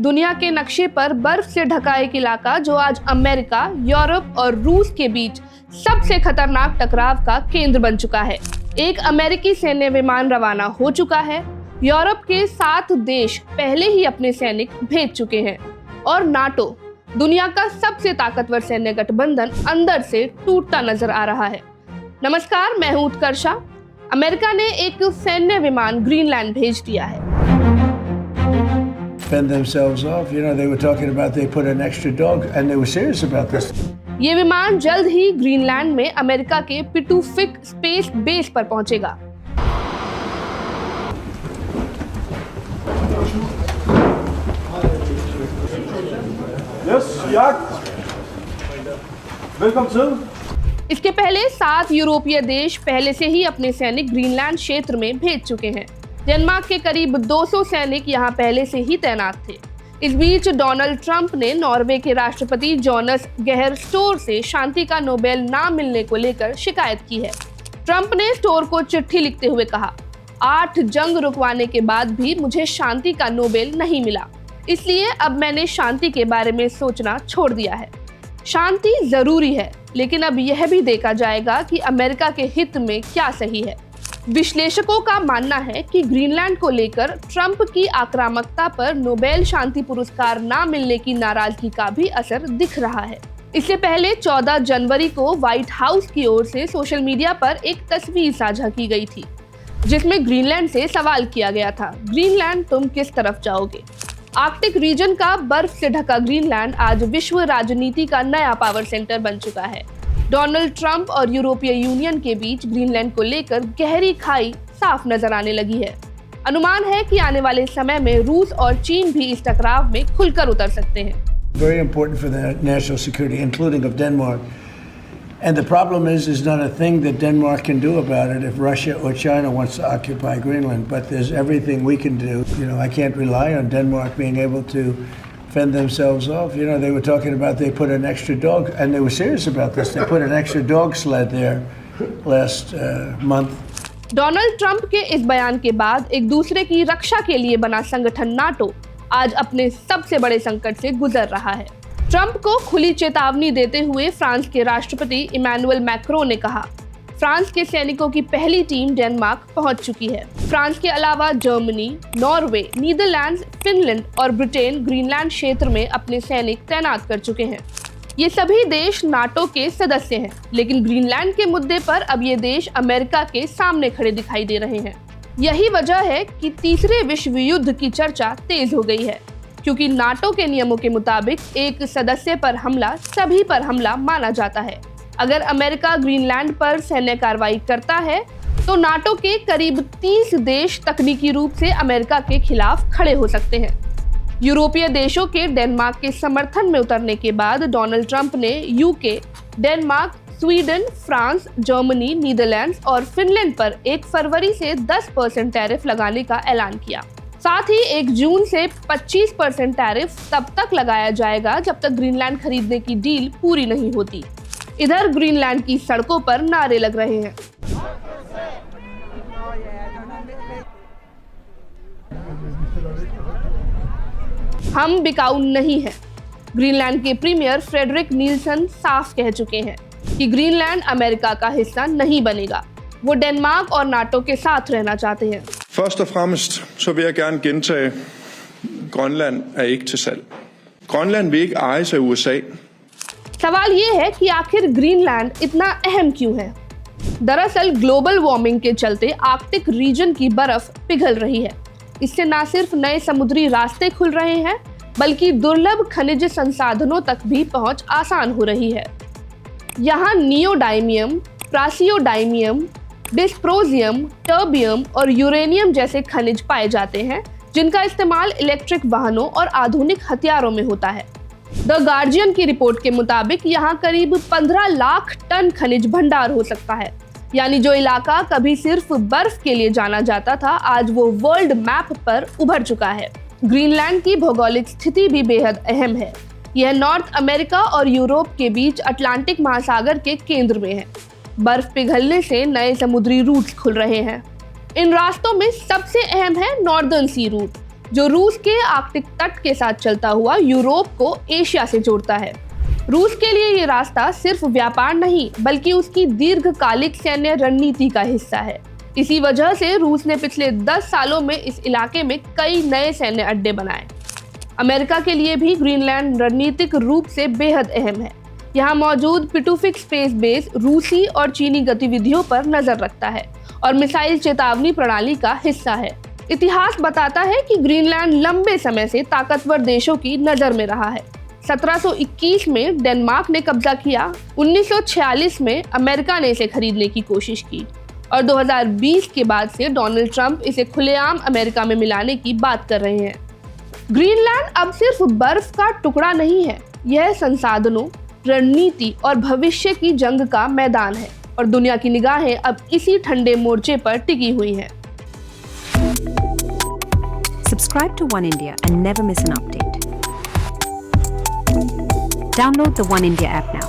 दुनिया के नक्शे पर बर्फ से ढका एक इलाका जो आज अमेरिका, यूरोप और रूस के बीच सबसे खतरनाक टकराव का केंद्र बन चुका है। एक अमेरिकी सैन्य विमान रवाना हो चुका है। यूरोप के 7 देश पहले ही अपने सैनिक भेज चुके हैं और नाटो, दुनिया का सबसे ताकतवर सैन्य गठबंधन, अंदर से टूटता नजर आ रहा है। नमस्कार, मैं हूं उत्कर्षा। अमेरिका ने एक सैन्य विमान ग्रीनलैंड भेज दिया है। Themselves off. They were talking about they put an extra dog and they were serious about this. ये विमान जल्द ही ग्रीनलैंड में अमेरिका के पिटुफिक स्पेस बेस पर पहुंचेगा। इसके पहले 7 यूरोपीय देश पहले से ही अपने सैनिक ग्रीनलैंड क्षेत्र में भेज चुके हैं। डेनमार्क के करीब 200 सैनिक यहां पहले से ही तैनात थे। इस बीच डोनाल्ड ट्रंप ने नॉर्वे के राष्ट्रपति जोनास गेहर स्टोर से शांति का नोबेल ना मिलने को लेकर शिकायत की है। ट्रंप ने स्टोर को चिट्ठी लिखते हुए कहा, 8 जंग रुकवाने के बाद भी मुझे शांति का नोबेल नहीं मिला, इसलिए अब मैंने शांति के बारे में सोचना छोड़ दिया है। शांति जरूरी है, लेकिन अब यह भी देखा जाएगा कि अमेरिका के हित में क्या सही है। विश्लेषकों का मानना है कि ग्रीनलैंड को लेकर ट्रंप की आक्रामकता पर नोबेल शांति पुरस्कार ना मिलने की नाराजगी का भी असर दिख रहा है। इससे पहले 14 जनवरी को व्हाइट हाउस की ओर से सोशल मीडिया पर एक तस्वीर साझा की गई थी, जिसमें ग्रीनलैंड से सवाल किया गया था, ग्रीनलैंड तुम किस तरफ जाओगे? आर्कटिक रीजन का बर्फ से ढका ग्रीनलैंड आज विश्व राजनीति का नया पावर सेंटर बन चुका है। डोनाल्ड ट्रंप और यूरोपीय यूनियन के बीच ग्रीनलैंड को लेकर गहरी खाई साफ नजर आने लगी है। अनुमान है कि आने वाले समय में रूस और चीन भी इस टकराव में खुलकर उतर सकते हैं। Very important for the national security, including of Denmark. And the problem is not a thing that Denmark can do about it if Russia or China wants to occupy Greenland. But there's everything we can do. I can't rely on Denmark being able to fend themselves off. They were talking about they put an extra dog, and they were serious about this. They put an extra dog sled there last month. Donald Trump के इस बयान के बाद एक दूसरे की रक्षा के लिए बना संगठन नाटो आज अपने सबसे बड़े संकट से गुजर रहा है। ट्रंप को खुली चेतावनी देते हुए फ्रांस के राष्ट्रपति इमैनुअल मैक्रों ने कहा, फ्रांस के सैनिकों की पहली टीम डेनमार्क पहुंच चुकी है। फ्रांस के अलावा जर्मनी, नॉर्वे, नीदरलैंड्स, फिनलैंड और ब्रिटेन ग्रीनलैंड क्षेत्र में अपने सैनिक तैनात कर चुके हैं। ये सभी देश नाटो के सदस्य हैं, लेकिन ग्रीनलैंड के मुद्दे पर अब ये देश अमेरिका के सामने खड़े दिखाई दे रहे हैं। यही वजह है कि तीसरे विश्व युद्ध की चर्चा तेज हो गई है, क्योंकि नाटो के नियमों के मुताबिक एक सदस्य पर हमला सभी पर हमला माना जाता है। अगर अमेरिका ग्रीनलैंड पर सैन्य कार्रवाई करता है तो नाटो के करीब 30 देश तकनीकी रूप से अमेरिका के खिलाफ खड़े हो सकते हैं। यूरोपीय देशों के डेनमार्क के समर्थन में उतरने के बाद डोनाल्ड ट्रंप ने UK, Denmark, Sweden, France, Germany, Netherlands और फिनलैंड पर 1 फरवरी से 10% टैरिफ लगाने का ऐलान किया। साथ ही 1 जून से 25% टैरिफ तब तक लगाया जाएगा जब तक ग्रीनलैंड खरीदने की डील पूरी नहीं होती। इधर ग्रीनलैंड की सड़कों पर नारे लग रहे हैं। हम बिकाऊ नहीं हैं। ग्रीनलैंड के प्रीमियर फ्रेडरिक नील्सन साफ कह चुके हैं कि ग्रीनलैंड अमेरिका का हिस्सा नहीं बनेगा। वो डेनमार्क और नाटो के साथ रहना चाहते हैं। Først og fremmest så vil jeg gerne gentage, Grønland er ikke til salg. Grønland vil ikke ejes af USA. सवाल ये है कि आखिर ग्रीनलैंड इतना अहम क्यों है? दरअसल ग्लोबल वार्मिंग के चलते आर्कटिक रीजन की बर्फ पिघल रही है। इससे न सिर्फ नए समुद्री रास्ते खुल रहे हैं, बल्कि दुर्लभ खनिज संसाधनों तक भी पहुंच आसान हो रही है। यहाँ नियोडाइमियम, प्रासियोडाइमियम, डिस्प्रोजियम, टर्बियम और यूरेनियम जैसे खनिज पाए जाते हैं, जिनका इस्तेमाल इलेक्ट्रिक वाहनों और आधुनिक हथियारों में होता है। द गार्जियन की रिपोर्ट के मुताबिक यहाँ करीब 15 लाख टन खनिज भंडार हो सकता है। यानी जो इलाका कभी सिर्फ बर्फ के लिए जाना जाता था, आज वो वर्ल्ड मैप पर उभर चुका है। ग्रीनलैंड की भौगोलिक स्थिति भी बेहद अहम है। यह नॉर्थ अमेरिका और यूरोप के बीच अटलांटिक महासागर के केंद्र में है। बर्फ पिघलने से नए समुद्री रूट्स खुल रहे हैं। इन रास्तों में सबसे अहम है नॉर्दर्न सी रूट, जो रूस के आर्कटिक तट के साथ चलता हुआ यूरोप को एशिया से जोड़ता है। रूस के लिए ये रास्ता सिर्फ व्यापार नहीं बल्कि उसकी दीर्घकालिक सैन्य रणनीति का हिस्सा है। इसी वजह से रूस ने पिछले 10 सालों में इस इलाके में कई नए सैन्य अड्डे बनाए। अमेरिका के लिए भी ग्रीनलैंड रणनीतिक रूप से बेहद अहम है। यहाँ मौजूद पिटुफिक स्पेस बेस रूसी और चीनी गतिविधियों पर नजर रखता है और मिसाइल चेतावनी प्रणाली का हिस्सा है। इतिहास बताता है कि ग्रीनलैंड लंबे समय से ताकतवर देशों की नजर में रहा है। 1721 में डेनमार्क ने कब्जा किया, 1946 में अमेरिका ने इसे खरीदने की कोशिश की और 2020 के बाद से डोनाल्ड ट्रंप इसे खुलेआम अमेरिका में मिलाने की बात कर रहे हैं। ग्रीनलैंड अब सिर्फ बर्फ का टुकड़ा नहीं है, यह संसाधनों, रणनीति और भविष्य की जंग का मैदान है और दुनिया की निगाहें अब इसी ठंडे मोर्चे पर टिकी हुई हैं। Subscribe to One India and never miss an update. Download the One India app now.